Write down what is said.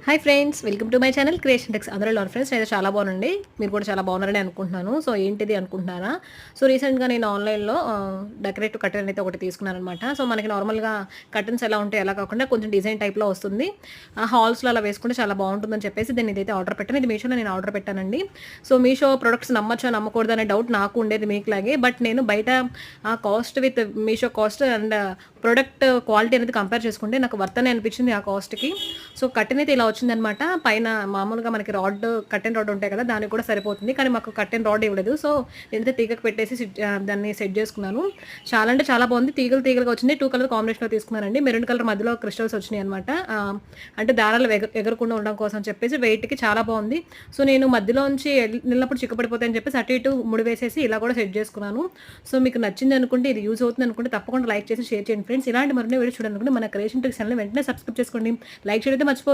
Hi friends, welcome to my channel Creation Techs. అందరూ ఎలా friends? నేను చాలా బాగున్నానండి. మీరు కూడా చాలా బాగున్నారని అనుకుంటున్నాను. సో ఏంటిది అనుకుంటున్నారా? సో రీసెంట్గా నేను ఆన్లైన్లో డెకరేటివ్ కర్టెన్ అయితే ఒకటి తీసుకున్నాను అనమాట. సో మనకి నార్మల్గా కర్టన్స్ ఎలా ఉంటాయి అలా కాకుండా కొంచెం డిజైన్ టైప్లో వస్తుంది. హాల్స్లో అలా వేసుకుంటే చాలా బాగుంటుందని చెప్పేసి దీన్ని ఇదైతే ఆర్డర్ పెట్టాను. ఇది మీషోలో నేను ఆర్డర్ పెట్టానండి. సో మీషో ప్రొడక్ట్స్ నమ్మచ్చో నమ్మకూడదు అనే డౌట్ నాకు ఉండేది మీకులాగే. బట్ నేను బయట cost with Meesho cost and product quality అనేది కంపేర్ చేసుకుంటే నాకు వర్త్ అని అనిపించింది ఆ కాస్ట్కి. సో కర్టెన్ అయితే ఇలా వచ్చిందనమాట. పైన మామూలుగా మనకి కర్టెన్ రాడ్ ఉంటాయి కదా, దానికి కూడా సరిపోతుంది. కానీ మాకు కర్టెన్ రాడ్ ఇవ్వలేదు. సో నేనైతే తీగకు పెట్టేసి దాన్ని సెట్ చేసుకున్నాను. చాలా అంటే చాలా బాగుంది. తీగలు తీగలుగా వచ్చింది. 2 కలర్ కాంబినేషన్లో తీసుకున్నానండి. మెరూన్ కలర్ మధ్యలో క్రిస్టల్స్ వచ్చినాయి అనమాట. అంటే దారాలు ఎగరకుండా ఉండడం కోసం చెప్పేసి వెయిట్కి చాలా బాగుంది. సో నేను మధ్యలోంచి వెళ్ళినప్పుడు చిక్కపడిపోతాయని చెప్పేసి అటు ఇటు ముడి వేసేసి ఇలా కూడా సెట్ చేసుకున్నాను. సో మీకు నచ్చింది అనుకుంటే, ఇది యూజ్ అవుతుంది అనుకుంటే తప్పకుండా లైక్ చేసి షేర్ చేయండి ఫ్రెండ్స్. ఇలాంటి మరిన్ని వీడియో చూడాలనుకుంటే మన క్రియేషన్ టెక్స్ ఛానల్ వెంటనే సబ్స్క్రైబ్ చేసుకోండి. లైక్ చేయడం మర్చిపో